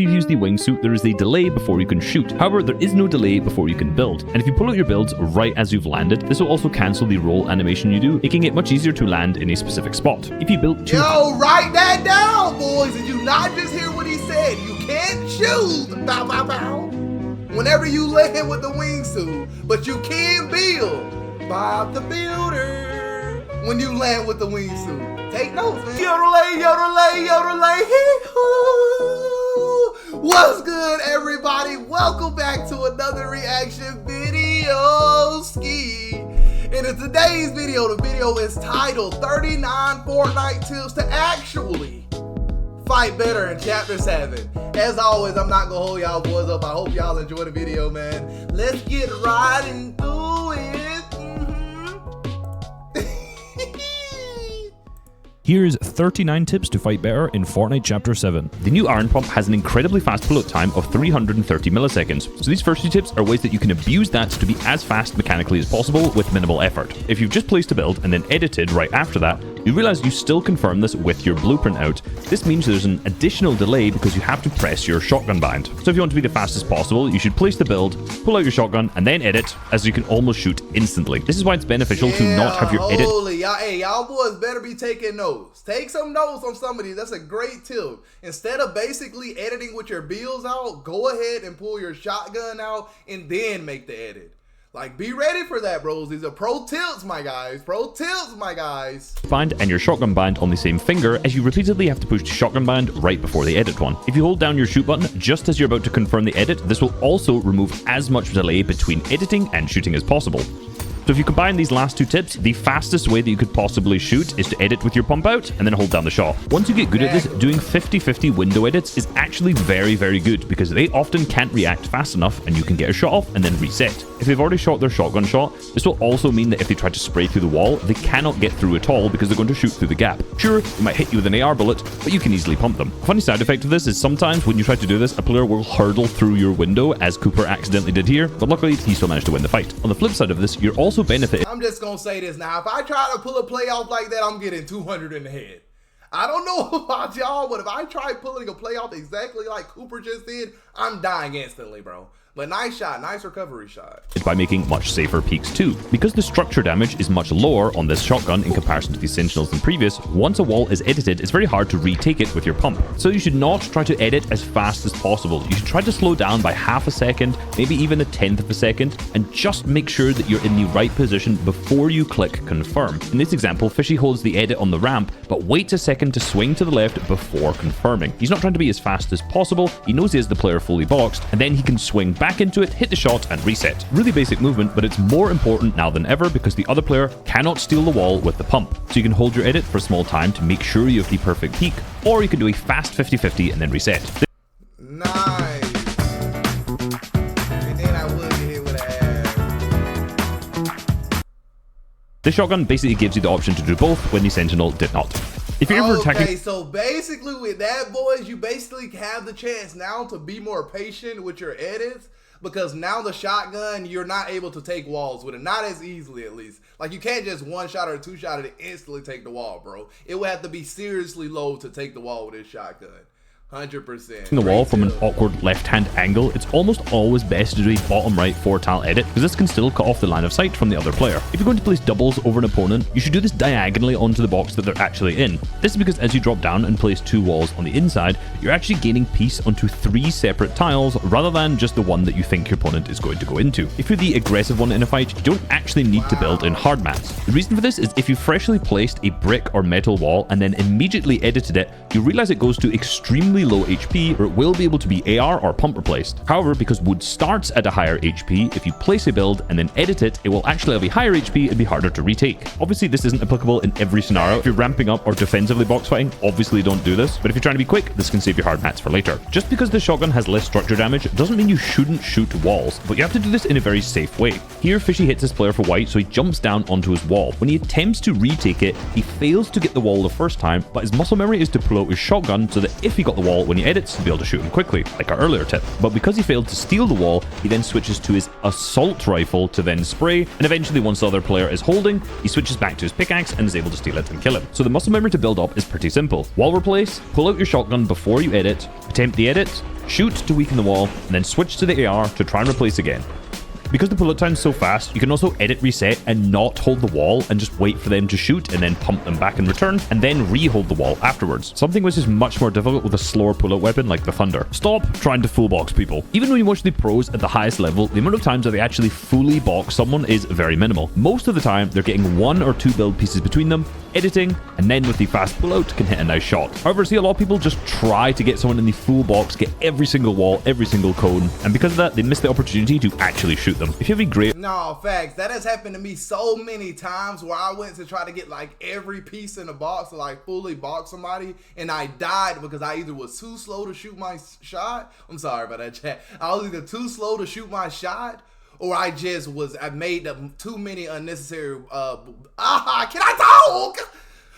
If you use the Wingsuit, there is a delay before you can shoot. However, there is no delay before you can build. And if you pull out your builds right as you've landed, this will also cancel the roll animation you do, making it much easier to land in a specific spot. If you built two... Yo, write that down, boys. Did you not just hear what he said? You can't choose. Bow, bow, bow. Whenever you land with the Wingsuit, but you can build. Bob the Builder. When you land with the Wingsuit. Take notes, man. Yodelay, yodelay, yodelay, hee-hoo. What's good, everybody? Welcome back to another reaction video ski. And in today's video, the video is titled 39 Fortnite Tips to Actually Fight Better in Chapter 7. As always, I'm not gonna hold y'all boys up. I hope y'all enjoy the video, man. Let's get right into it. Here's 39 tips to fight better in Fortnite Chapter 7. The new Iron Pump has an incredibly fast pullout time of 330 milliseconds, so these first few tips are ways that you can abuse that to be as fast mechanically as possible with minimal effort. If you've just placed a build and then edited right after that, you realize you still confirm this with your blueprint out. This means there's an additional delay because you have to press your shotgun bind. So if you want to be the fastest possible, you should place the build, pull out your shotgun, and then edit, as you can almost shoot instantly. This is why it's beneficial to not have your edit... Y'all boys better be taking notes. Take some notes on some of these. That's a great tip. Instead of basically editing with your builds out, go ahead and pull your shotgun out and then make the edit. Like, be ready for that, bros. These are pro tips, my guys. Pro tips, my guys. Bind and your shotgun bind on the same finger, as you repeatedly have to push the shotgun bind right before the edit one. If you hold down your shoot button just as you're about to confirm the edit, this will also remove as much delay between editing and shooting as possible. So if you combine these last two tips, the fastest way that you could possibly shoot is to edit with your pump out and then hold down the shot. Once you get good at this, doing 50-50 window edits is actually very, very good because they often can't react fast enough and you can get a shot off and then reset. If they've already shot their shotgun shot, this will also mean that if they try to spray through the wall, they cannot get through at all because they're going to shoot through the gap. Sure, they might hit you with an AR bullet, but you can easily pump them. A funny side effect of this is sometimes when you try to do this, a player will hurdle through your window, as Cooper accidentally did here, but luckily he still managed to win the fight. On the flip side of this, you're also benefiting... I'm just gonna say this now. If I try to pull a play off like that, I'm getting 200 in the head. I don't know about y'all, but if I try pulling a play off exactly like Cooper just did, I'm dying instantly, bro. But nice shot, nice recovery shot. By making much safer peaks too. Because the structure damage is much lower on this shotgun in comparison to the Sentinels than previous, once a wall is edited, it's very hard to retake it with your pump. So you should not try to edit as fast as possible. You should try to slow down by half a second, maybe even a tenth of a second, and just make sure that you're in the right position before you click confirm. In this example, Fishy holds the edit on the ramp, but waits a second to swing to the left before confirming. He's not trying to be as fast as possible, he knows he has the player fully boxed, and then he can swing back into it, hit the shot, and reset. Really basic movement, but it's more important now than ever because the other player cannot steal the wall with the pump. So you can hold your edit for a small time to make sure you have the perfect peak, or you can do a fast 50-50 and then reset. Nice. And then I would get hit with an ass. This shotgun basically gives you the option to do both when the Sentinel did not. If you're ever attacking... Okay, so basically with that, boys, you basically have the chance now to be more patient with your edits because now the shotgun, you're not able to take walls with it. Not as easily, at least. Like, you can't just one shot or two shot it and instantly take the wall, bro. It would have to be seriously low to take the wall with this shotgun. 100%. The wall from an awkward left-hand angle, it's almost always best to do a bottom right 4-tile edit because this can still cut off the line of sight from the other player. If you're going to place doubles over an opponent, you should do this diagonally onto the box that they're actually in. This is because as you drop down and place two walls on the inside, you're actually gaining peace onto 3 separate tiles rather than just the one that you think your opponent is going to go into. If you're the aggressive one in a fight, you don't actually need to build in hard mats. The reason for this is if you freshly placed a brick or metal wall and then immediately edited it, you realize it goes to extremely low HP where it will be able to be AR or pump replaced. However, because wood starts at a higher HP, if you place a build and then edit it, it will actually have a higher HP and be harder to retake. Obviously, this isn't applicable in every scenario. If you're ramping up or defensively box fighting, obviously don't do this. But if you're trying to be quick, this can save your hard mats for later. Just because the shotgun has less structure damage doesn't mean you shouldn't shoot walls, but you have to do this in a very safe way. Here, Fishy hits his player for white, so he jumps down onto his wall. When he attempts to retake it, he fails to get the wall the first time, but his muscle memory is to pull out his shotgun so that if he got the wall when he edits, he'll be able to shoot him quickly, like our earlier tip. But because he failed to steal the wall, he then switches to his assault rifle to then spray, and eventually once the other player is holding, he switches back to his pickaxe and is able to steal it and kill him. So the muscle memory to build up is pretty simple. Wall replace, pull out your shotgun before you edit, attempt the edit, shoot to weaken the wall, and then switch to the AR to try and replace again. Because the bullet time's so fast, you can also edit reset and not hold the wall and just wait for them to shoot and then pump them back in return and then re-hold the wall afterwards. Something which is much more difficult with a slower pull-out weapon like the Thunder. Stop trying to full box people. Even when you watch the pros at the highest level, the amount of times that they actually fully box someone is very minimal. Most of the time, they're getting 1 or 2 build pieces between them, editing, and then with the fast pull-out can hit a nice shot. However, see a lot of people just try to get someone in the full box, get every single wall, every single cone, and because of that, they miss the opportunity to actually shoot them. If you have a great... No, facts. That has happened to me so many times where I went to try to get like every piece in the box to like fully box somebody, and I died because I either was too slow to shoot my shot. I'm sorry about that, chat. I was either too slow to shoot my shot, or I made too many unnecessary, can I talk?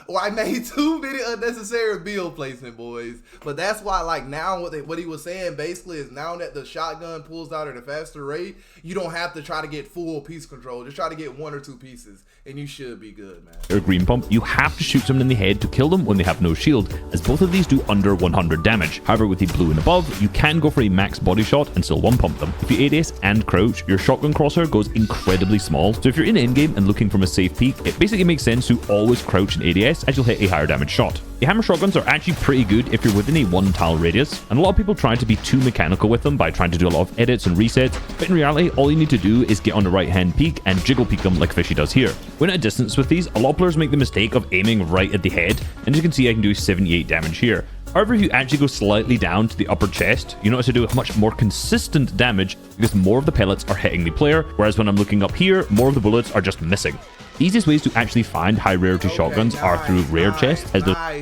Or I made too many unnecessary build placement, boys. But that's why, like, now what he was saying basically is now that the shotgun pulls out at a faster rate, you don't have to try to get full piece control. Just try to get 1 or 2 pieces, and you should be good, man. Or green pump, you have to shoot someone in the head to kill them when they have no shield, as both of these do under 100 damage. However, with the blue and above, you can go for a max body shot and still one pump them. If you ADS and crouch, your shotgun crosshair goes incredibly small. So if you're in endgame and looking from a safe peek, it basically makes sense to always crouch and ADS as you'll hit a higher damage shot. The hammer shotguns are actually pretty good if you're within a 1 tile radius, and a lot of people try to be too mechanical with them by trying to do a lot of edits and resets, but in reality, all you need to do is get on the right hand peak and jiggle peek them like Fishy does here. When at a distance with these, a lot of players make the mistake of aiming right at the head, and as you can see, I can do 78 damage here. However, if you actually go slightly down to the upper chest, you notice I do much more consistent damage because more of the pellets are hitting the player, whereas when I'm looking up here, more of the bullets are just missing. The easiest ways to actually find high rarity shotguns are through rare chests.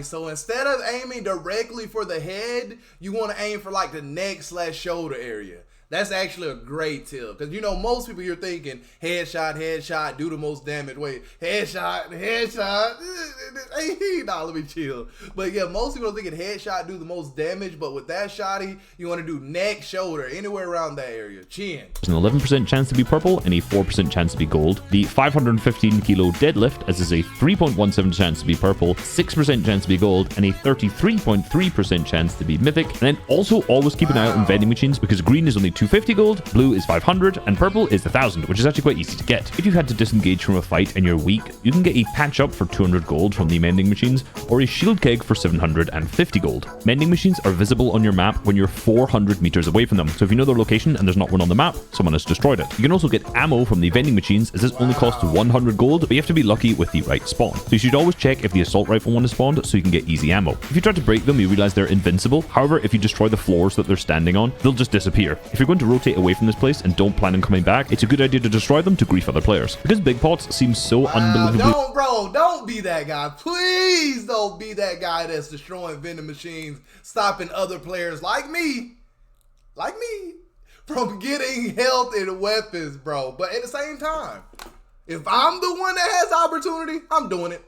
So instead of aiming directly for the head, you want to aim for like the neck/shoulder area. That's actually a great tip, because you know most people you're thinking headshot, do the most damage. Wait, headshot. Nah, let me chill. But yeah, most people are thinking headshot do the most damage, but with that shotty, you want to do neck, shoulder, anywhere around that area, chin. There's an 11% chance to be purple and a 4% chance to be gold. The 515 kilo deadlift, as is a 3.17 chance to be purple, 6% chance to be gold, and a 33.3% chance to be mythic. And then also always keep an eye out on vending machines, because green is only 250 gold, blue is 500, and purple is 1000, which is actually quite easy to get. If you've had to disengage from a fight and you're weak, you can get a patch up for 200 gold from the mending machines, or a shield keg for 750 gold. Mending machines are visible on your map when you're 400 meters away from them, so if you know their location and there's not one on the map, someone has destroyed it. You can also get ammo from the vending machines, as this only costs 100 gold, but you have to be lucky with the right spawn. So you should always check if the assault rifle one is spawned so you can get easy ammo. If you try to break them, you realize they're invincible. However, if you destroy the floors that they're standing on, they'll just disappear. If you're going to rotate away from this place and don't plan on coming back, it's a good idea to destroy them to grief other players. Because big pots seem so unbelievably... Don't be that guy. Please don't be that guy that's destroying vending machines, stopping other players like me, from getting health and weapons, bro. But at the same time, if I'm the one that has opportunity, I'm doing it.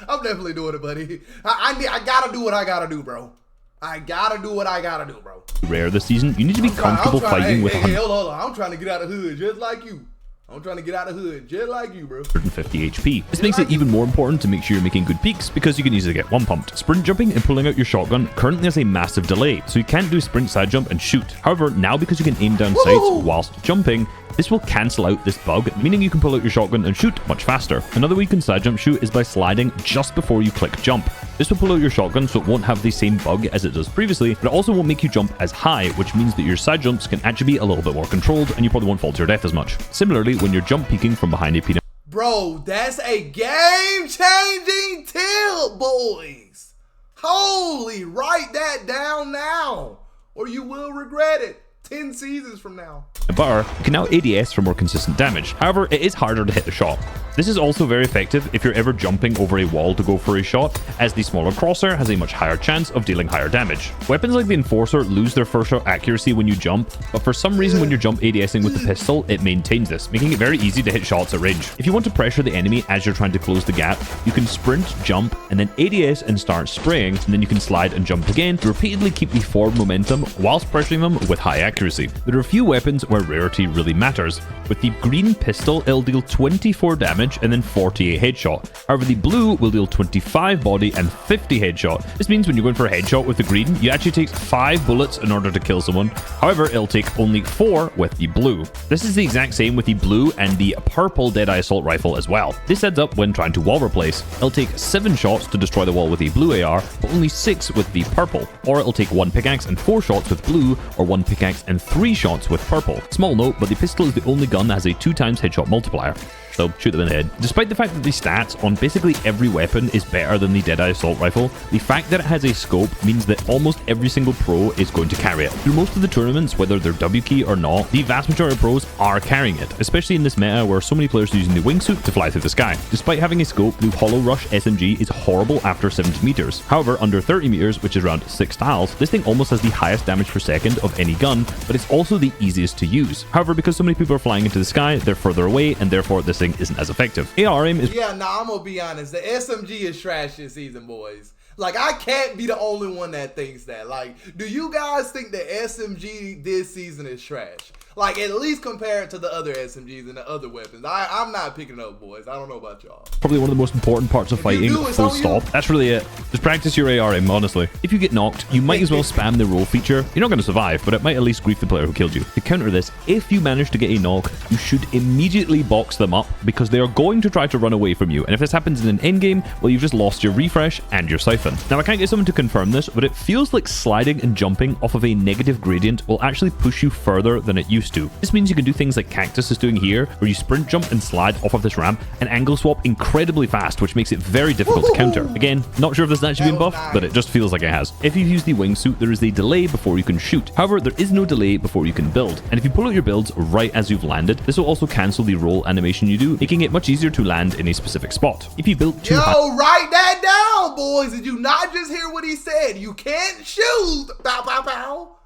I'm definitely doing it, buddy. I gotta do what I gotta do, bro. I gotta do what I gotta do, bro. Rare this season, you need to be comfortable fighting with... Hey, hold on. I'm trying to get out of the hood just like you. I'm trying to get out of the hood just like you, bro. 150 HP. This makes it even more important to make sure you're making good peaks, because you can easily get one pumped. Sprint jumping and pulling out your shotgun currently has a massive delay, so you can't do sprint side jump and shoot. However, now because you can aim down sights whilst jumping, this will cancel out this bug, meaning you can pull out your shotgun and shoot much faster. Another way you can side jump shoot is by sliding just before you click jump. This will pull out your shotgun so it won't have the same bug as it does previously, but it also won't make you jump as high, which means that your side jumps can actually be a little bit more controlled and you probably won't fall to your death as much. Similarly, when you're jump peeking from behind a peanut... Bro, that's a game-changing tip, boys. Holy, write that down now, or you will regret it 10 seasons from now. Butter, you can now ADS for more consistent damage. However, it is harder to hit the shot. This is also very effective if you're ever jumping over a wall to go for a shot, as the smaller crosshair has a much higher chance of dealing higher damage. Weapons like the Enforcer lose their first shot accuracy when you jump, but for some reason when you're jump ADSing with the pistol, it maintains this, making it very easy to hit shots at range. If you want to pressure the enemy as you're trying to close the gap, you can sprint, jump, and then ADS and start spraying, and then you can slide and jump again to repeatedly keep the forward momentum whilst pressuring them with high accuracy. accuracy. There are a few weapons where rarity really matters. With the green pistol, it'll deal 24 damage and then 48 headshot. However, the blue will deal 25 body and 50 headshot. This means when you're going for a headshot with the green, you actually take 5 bullets in order to kill someone. However, it'll take only 4 with the blue. This is the exact same with the blue and the purple Deadeye Assault Rifle as well. This adds up when trying to wall replace. It'll take 7 shots to destroy the wall with the blue AR, but only 6 with the purple. Or it'll take 1 pickaxe and 4 shots with blue, or 1 pickaxe and 3 shots with purple. Small note, but the pistol is the only gun that has a 2 times headshot multiplier. So shoot them in the head. Despite the fact that the stats on basically every weapon is better than the Deadeye Assault Rifle, the fact that it has a scope means that almost every single pro is going to carry it. Through most of the tournaments, whether they're W key or not, the vast majority of pros are carrying it, especially in this meta where so many players are using the Wingsuit to fly through the sky. Despite having a scope, the Hollow Rush SMG is horrible after 70 meters. However, under 30 meters, which is around 6 tiles, this thing almost has the highest damage per second of any gun, but it's also the easiest to use. However, because so many people are flying into the sky, they're further away, and therefore this thing isn't as effective. AR aim is... Yeah, nah, I'm gonna be honest. The SMG is trash this season, boys. Like, I can't be the only one that thinks that. Like, do you guys think the SMG this season is trash? Like, at least compared to the other SMGs and the other weapons. I'm not picking it up, boys. I don't know about y'all. Probably one of the most important parts of fighting, full stop. That's really it. Just practice your AR aim, honestly. If you get knocked, you might as well spam the roll feature. You're not going to survive, but it might at least grief the player who killed you. To counter this, if you manage to get a knock, you should immediately box them up because they are going to try to run away from you. And if this happens in an endgame, well, you've just lost your refresh and your siphon. Now, I can't get someone to confirm this, but it feels like sliding and jumping off of a negative gradient will actually push you further than it used to. This means you can do things like Cactus is doing here, where you sprint jump and slide off of this ramp and angle swap incredibly fast, which makes it very difficult to counter. Again, not sure if this has actually been buffed, but it just feels like it has. If you use the Wingsuit, there is a delay before you can shoot. However, there is no delay before you can build. And if you pull out your builds right as you've landed, this will also cancel the roll animation you do, making it much easier to land in a specific spot. If you build too high... Yo, write that down, boys. Did you not just hear what he said? You can't shoot. Bow, bow, bow.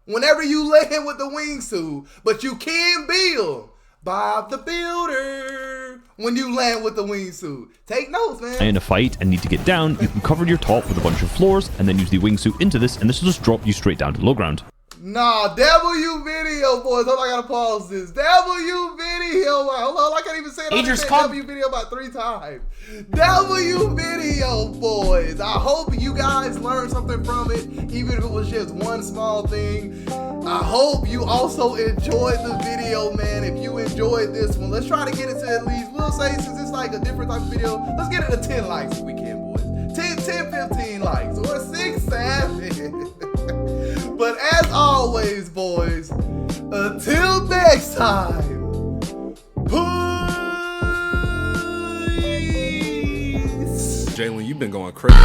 Whenever you land with the Wingsuit, but you can build. Bob the Builder. When you land with the Wingsuit. Take notes, man. In a fight and need to get down, you can cover your top with a bunch of floors and then use the Wingsuit into this, and this will just drop you straight down to low ground. Nah, W video, boys. Hold on, I gotta pause this. W video. Hold on, I can't even say it. I said W video about 3 times. W video, boys. I hope you guys learned something from it, even if it was just one small thing. I hope you also enjoyed the video, man. If you enjoyed this one, let's try to get it to at least, we'll say, since it's like a different type of video, let's get it to 10 likes if we can, boys. 10, 15 likes, or 6, 7. But as always, boys, until next time, peace. Jalen, you've been going crazy.